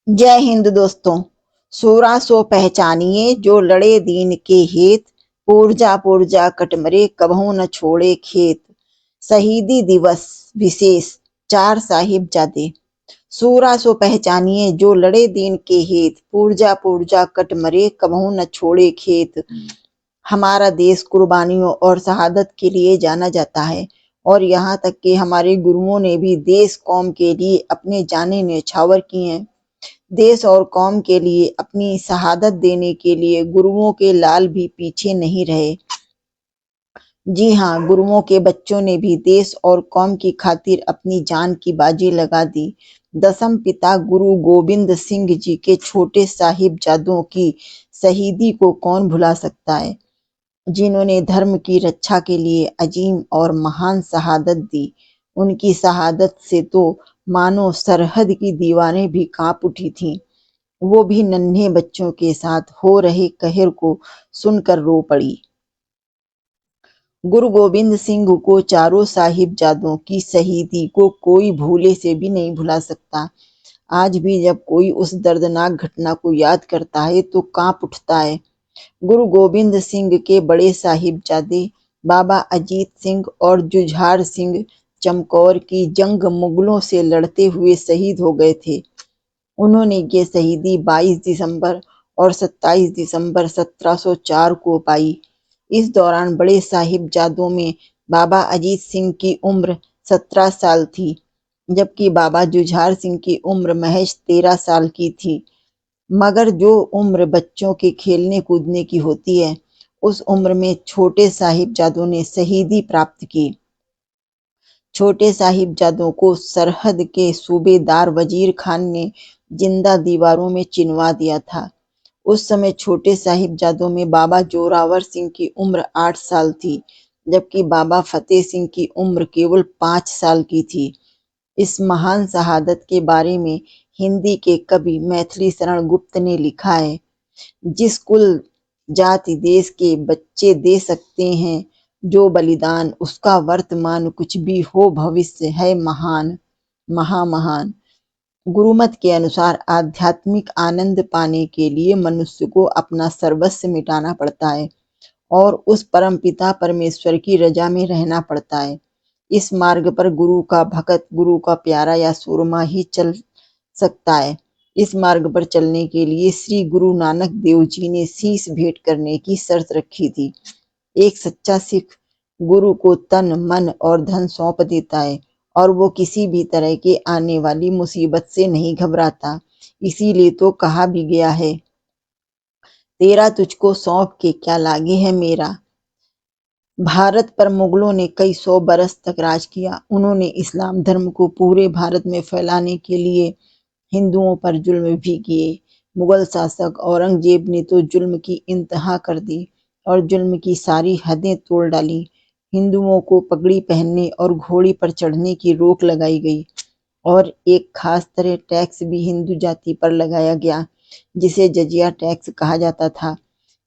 जय हिंद दोस्तों। सूरा सो पहचानिए जो लड़े दीन के हेत, पुरजा पुरजा कटमरे कबहू न छोड़े खेत। शहीदी दिवस विशेष चार साहिबजादे। सूरा सो पहचानिए जो लड़े दीन के हेत, पुरजा पुरजा कटमरे कबहू न छोड़े खेत। हमारा देश कुर्बानियों और शहादत के लिए जाना जाता है और यहाँ तक कि हमारे गुरुओं ने भी देश कौम के लिए अपने जाने न्यौछावर किए हैं। देश और कौम के लिए अपनी शहादत देने के लिए गुरुओं के लाल भी पीछे नहीं रहे। जी हाँ, गुरुओं के बच्चों ने भी देश और कौम की खातिर अपनी जान की बाजी लगा दी। दसम पिता गुरु गोविंद सिंह जी के छोटे साहिबजादों की शहीदी को कौन भुला सकता है, जिन्होंने धर्म की रक्षा के लिए अजीम और महान शहादत दी। उनकी शहादत से तो मानो सरहद की दीवारें भी कांप उठी थीं। वो भी नन्हे बच्चों के साथ हो रहे कहर को सुनकर रो पड़ी। गुरु गोविंद सिंह को चारों साहिबजादों की शहीदी को कोई भूले से भी नहीं भुला सकता। आज भी जब कोई उस दर्दनाक घटना को याद करता है तो कांप उठता है। गुरु गोविंद सिंह के बड़े साहिबजादे बाबा अजीत सिंह और जुझार सिंह चमकौर की जंग मुगलों से लड़ते हुए शहीद हो गए थे। उन्होंने ये शहीदी 22 दिसंबर और 27 दिसंबर 1704 को पाई। इस दौरान बड़े साहिबजादों में बाबा अजीत सिंह की उम्र 17 साल थी, जबकि बाबा जुझार सिंह की उम्र महज 13 साल की थी। मगर जो उम्र बच्चों के खेलने कूदने की होती है, उस उम्र में छोटे साहिबजादों ने शहीदी प्राप्त की। छोटे साहिबजादों को सरहद के सूबेदार वजीर खान ने जिंदा दीवारों में चिनवा दिया था। उस समय छोटे साहिबजादों में बाबा जोरावर सिंह की उम्र 8 साल थी, जबकि बाबा फतेह सिंह की उम्र केवल 5 साल की थी। इस महान शहादत के बारे में हिंदी के कवि मैथिली शरण गुप्त ने लिखा है, जिस कुल जाति देश के बच्चे दे सकते हैं जो बलिदान, उसका वर्तमान कुछ भी हो भविष्य है महान महामहान। गुरुमत के अनुसार आध्यात्मिक आनंद पाने के लिए मनुष्य को अपना सर्वस्व मिटाना पड़ता है और उस परमपिता परमेश्वर की रजा में रहना पड़ता है। इस मार्ग पर गुरु का भक्त, गुरु का प्यारा या सुरमा ही चल सकता है। इस मार्ग पर चलने के लिए श्री गुरु नानक देव जी ने शीश भेंट करने की शर्त रखी थी। एक सच्चा सिख गुरु को तन, मन और धन सौंप देता है और वो किसी भी तरह के आने वाली मुसीबत से नहीं घबराता। इसीलिए तो कहा भी गया है, तेरा तुझको सौंप के क्या लागे है मेरा। भारत पर मुगलों ने कई 100 बरस तक राज किया। उन्होंने इस्लाम धर्म को पूरे भारत में फैलाने के लिए हिंदुओं पर जुल्म भी किए। मुगल शासक औरंगजेब ने तो जुल्म की इंतहा कर दी और जुल्म की सारी हदें तोड़ डाली। हिंदुओं को पगड़ी पहनने और घोड़ी पर चढ़ने की रोक लगाई गई और एक खास तरह टैक्स भी हिंदू जाति पर लगाया गया, जिसे जजिया टैक्स कहा जाता था।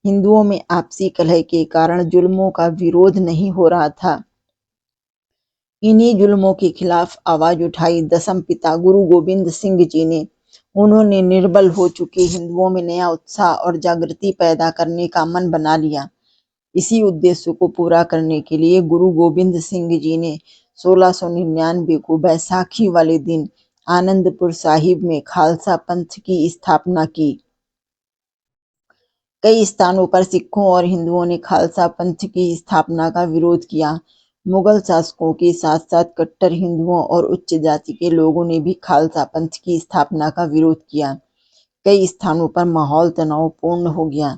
हिंदुओं में आपसी कलह के कारण जुल्मों का विरोध नहीं हो रहा था। इन्हीं जुल्मों के खिलाफ आवाज उठाई दसम पिता गुरु गोविंद सिंह जी ने। उन्होंने निर्बल हो चुके हिंदुओं में नया उत्साह और जागृति पैदा करने का मन बना लिया। इसी उद्देश्य को पूरा करने के लिए गुरु गोविंद सिंह जी ने 1699 को बैसाखी वाले दिन आनंदपुर साहिब में खालसा पंथ की स्थापना की। कई स्थानों पर सिखों और हिंदुओं ने खालसा पंथ की स्थापना का विरोध किया। मुगल शासकों के साथ साथ कट्टर हिंदुओं और उच्च जाति के लोगों ने भी खालसा पंथ की स्थापना का विरोध किया। कई स्थानों पर माहौल तनावपूर्ण हो गया।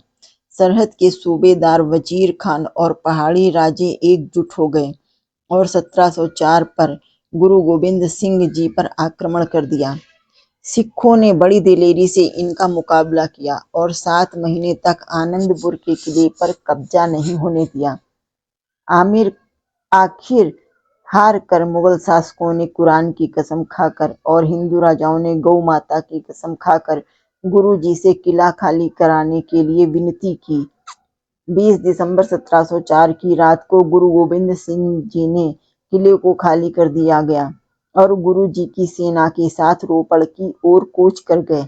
सरहद के सूबेदार वजीर खान और पहाड़ी राजे एकजुट हो गए और 1704 पर गुरु गोविंद सिंह जी पर आक्रमण कर दिया। सिखों ने बड़ी दिलेरी से इनका मुकाबला किया और 7 महीने तक आनंदपुर के किले पर कब्जा नहीं होने दिया। आखिर हार कर मुगल शासकों ने कुरान की कसम खाकर और हिंदू राजाओं ने गौ माता की कसम खाकर गुरु जी से किला खाली कराने के लिए विनती की। 20 दिसंबर 1704 की रात को गुरु गोविंद सिंह जी ने किले को खाली कर दिया गया और गुरु जी की सेना के साथ रोपड़ की ओर कूच कर गए।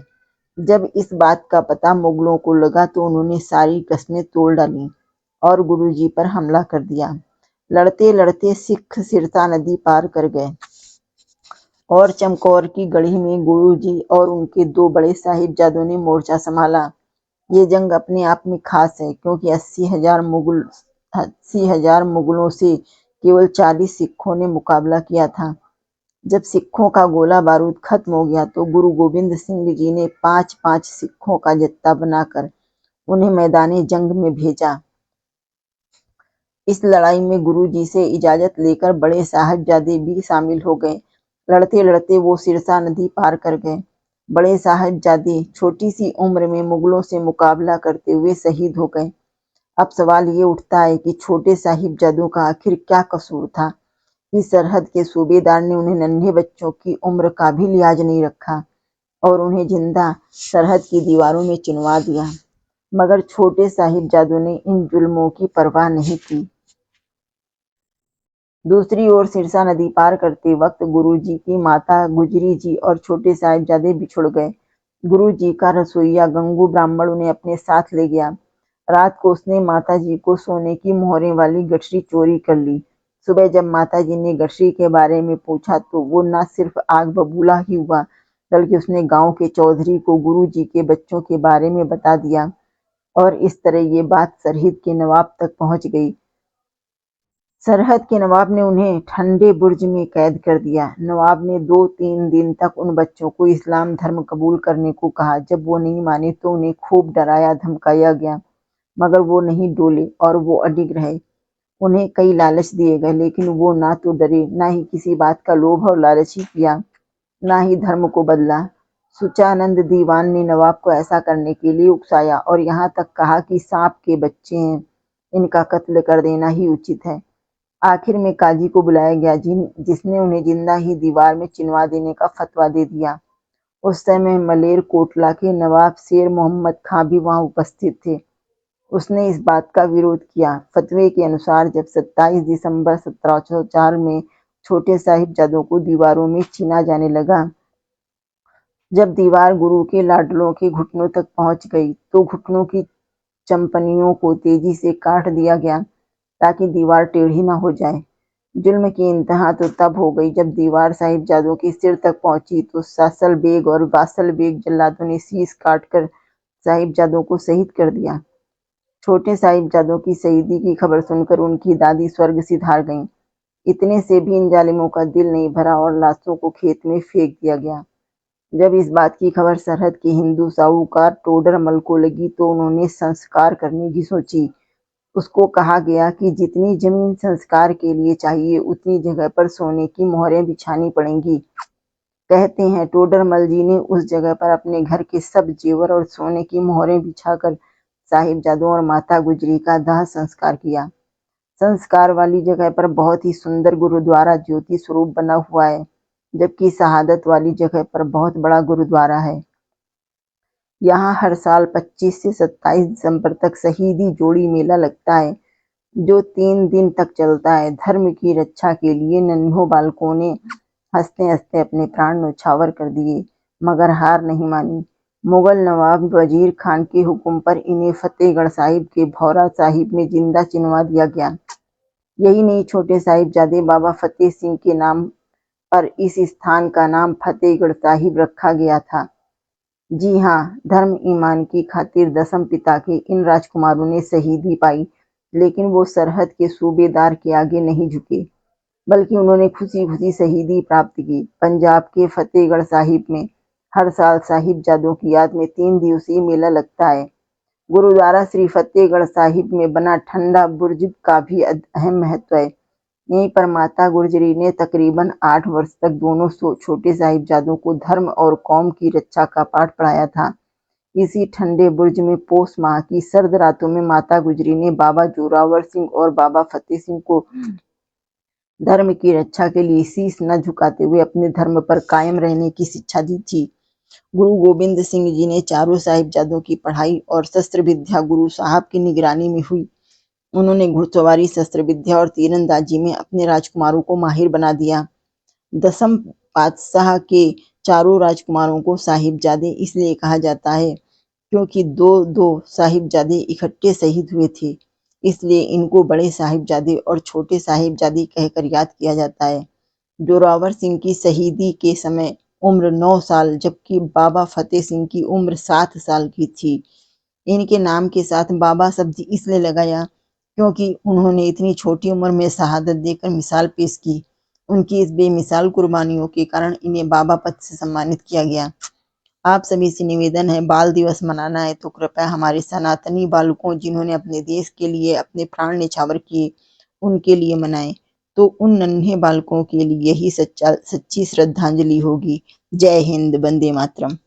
जब इस बात का पता मुगलों को लगा तो उन्होंने सारी कस्में तोड़ डाली और गुरुजी पर हमला कर दिया। लड़ते लड़ते सिख सिरसा नदी पार कर गए और चमकौर की गढ़ी में गुरुजी और उनके दो बड़े साहिबजादों ने मोर्चा संभाला। ये जंग अपने आप में खास है क्योंकि 80,000 मुगलों से केवल 40 सिखों ने मुकाबला किया था। जब सिखों का गोला बारूद खत्म हो गया तो गुरु गोबिंद सिंह जी ने 5-5 सिखों का जत्था बनाकर उन्हें मैदाने जंग में भेजा। इस लड़ाई में गुरुजी से इजाजत लेकर बड़े साहिबजादे भी शामिल हो गए। लड़ते लड़ते वो सिरसा नदी पार कर गए। बड़े साहिबजादे छोटी सी उम्र में मुगलों से मुकाबला करते हुए शहीद हो गए। अब सवाल ये उठता है कि छोटे साहिबजादों का आखिर क्या कसूर था कि सरहद के सूबेदार ने उन्हें नन्हे बच्चों की उम्र का भी लिहाज नहीं रखा और उन्हें जिंदा सरहद की दीवारों में चिनवा दिया। मगर छोटे साहिबजादों ने इन जुल्मों की परवाह नहीं की। दूसरी ओर सिरसा नदी पार करते वक्त गुरुजी की माता गुजरी जी और छोटे साहिबजादे बिछुड़ गए। गुरुजी का रसोइया गंगू ब्राह्मण उन्हें अपने साथ ले गया। रात को उसने माता जी को सोने की मोहरें वाली गठरी चोरी कर ली। सुबह जब माता जी ने गठरी के बारे में पूछा तो वो न सिर्फ आग बबूला ही हुआ बल्कि उसने गांव के चौधरी को गुरुजी के बच्चों के बारे में बता दिया और इस तरह ये बात सरहिंद के नवाब तक पहुंच गई। सरहद के नवाब ने उन्हें ठंडे बुर्ज में कैद कर दिया। नवाब ने 2-3 दिन तक उन बच्चों को इस्लाम धर्म कबूल करने को कहा। जब वो नहीं माने तो उन्हें खूब डराया धमकाया गया, मगर वो नहीं डोले और वो अडिग रहे। उन्हें कई लालच दिए गए लेकिन वो ना तो डरे, ना ही किसी बात का लोभ और लालच ही किया, ना ही धर्म को बदला। सुचानंद दीवान ने नवाब को ऐसा करने के लिए उकसाया और यहाँ तक कहा कि सांप के बच्चे हैं, इनका कत्ल कर देना ही उचित है। आखिर में काजी को बुलाया गया जिसने उन्हें जिंदा ही दीवार में चिनवा देने का फतवा दे दिया। उस समय मलेर कोटला के नवाब शेर मोहम्मद खां भी वहां उपस्थित थे। उसने इस बात का विरोध किया। फतवे के अनुसार जब 27 दिसंबर 1704 में छोटे साहिबजादों को दीवारों में चीना जाने लगा, जब दीवार गुरु के लाडलों के घुटनों तक पहुंच गई तो घुटनों की चंपनियों को तेजी से काट दिया गया ताकि दीवार टेढ़ी न हो जाए। जुल्म की इंतहा तो तब हो गई जब दीवार साहिबजादों के सिर तक पहुंची तो सासल बेग और वासल बेग जल्लादों ने शीश काटकर साहिबजादों को शहीद कर दिया। छोटे साहिबजादों की शहीदी की खबर सुनकर उनकी दादी स्वर्ग सिधार गईं। इतने से भी इन जालिमों का दिल नहीं भरा और लाशों को खेत में फेंक दिया गया। जब इस बात की खबर सरहद के हिंदू साहूकार टोडरमल को लगी तो उन्होंने संस्कार करने की सोची। उसको कहा गया कि जितनी जमीन संस्कार के लिए चाहिए उतनी जगह पर सोने की मोहरें बिछानी पड़ेंगी। कहते हैं टोडरमल जी ने उस जगह पर अपने घर के सब जेवर और सोने की मोहरें बिछाकर साहिबजादों और माता गुजरी का दाह संस्कार किया। संस्कार वाली जगह पर बहुत ही सुंदर गुरुद्वारा ज्योति स्वरूप बना हुआ है, जबकि शहादत वाली जगह पर बहुत बड़ा गुरुद्वारा है। यहाँ हर साल 25 से 27 दिसंबर तक शहीदी जोड़ी मेला लगता है जो 3 दिन तक चलता है। धर्म की रक्षा के लिए नन्हों बालकों ने हंसते हंसते अपने प्राण न्यौछावर कर दिए मगर हार नहीं मानी। मुगल नवाब वजीर खान के हुक्म पर इन्हें फतेहगढ़ साहिब के भौरा साहिब में जिंदा चिनवा दिया गया। यही नहीं, छोटे साहिबजादे बाबा फतेह सिंह के नाम पर इस स्थान का नाम फतेहगढ़ साहिब रखा गया था। जी हाँ, धर्म ईमान की खातिर दसम पिता के इन राजकुमारों ने शहीदी पाई, लेकिन वो सरहद के सूबेदार के आगे नहीं झुके, बल्कि उन्होंने खुशी खुशी शहीदी प्राप्त की। पंजाब के फतेहगढ़ साहिब में हर साल साहिबजादों की याद में 3 दिवसीय मेला लगता है। गुरुद्वारा श्री फतेहगढ़ साहिब में बना ठंडा बुर्ज का भी अहम महत्व है। यहीं पर माता गुजरी ने तकरीबन 8 वर्ष तक दोनों छोटे साहिबजादों को धर्म और कौम की रक्षा का पाठ पढ़ाया था। इसी ठंडे बुर्ज में पोष माह की सर्द रातों में माता गुजरी ने बाबा जोरावर सिंह और बाबा फतेह सिंह को धर्म की रक्षा के लिए शीश न झुकाते हुए अपने धर्म पर कायम रहने की शिक्षा दी थी। गुरु गोबिंद सिंह जी ने चारों साहिबजादों की पढ़ाई और शस्त्र विद्या गुरु साहब की निगरानी में हुई। उन्होंने घुड़सवारी, शस्त्र विद्या और तीरंदाजी में अपने राजकुमारों को माहिर बना दिया। दसम बादशाह के चारों राजकुमारों को साहिबजादे इसलिए कहा जाता है क्योंकि दो साहिबजादे इकट्ठे शहीद हुए थे, इसलिए इनको बड़े साहिबजादे और छोटे साहिबजादे कहकर याद किया जाता है। जोरावर सिंह की शहीदी के समय उम्र 9 साल जबकि बाबा फतेह सिंह की उम्र 7 साल की थी। इनके नाम के साथ बाबा शब्द इसलिए लगाया क्योंकि उन्होंने इतनी छोटी उम्र में शहादत देकर मिसाल पेश की। उनकी इस बेमिसाल कुर्बानियों के कारण इन्हें बाबा पद से सम्मानित किया गया। आप सभी से निवेदन है, बाल दिवस मनाना है तो कृपया हमारे सनातनी बालकों जिन्होंने अपने देश के लिए अपने प्राण न्यौछावर किए, उनके लिए मनाएं। तो उन नन्हे बालकों के लिए यही सच्ची श्रद्धांजलि होगी। जय हिंद, वंदे मातरम।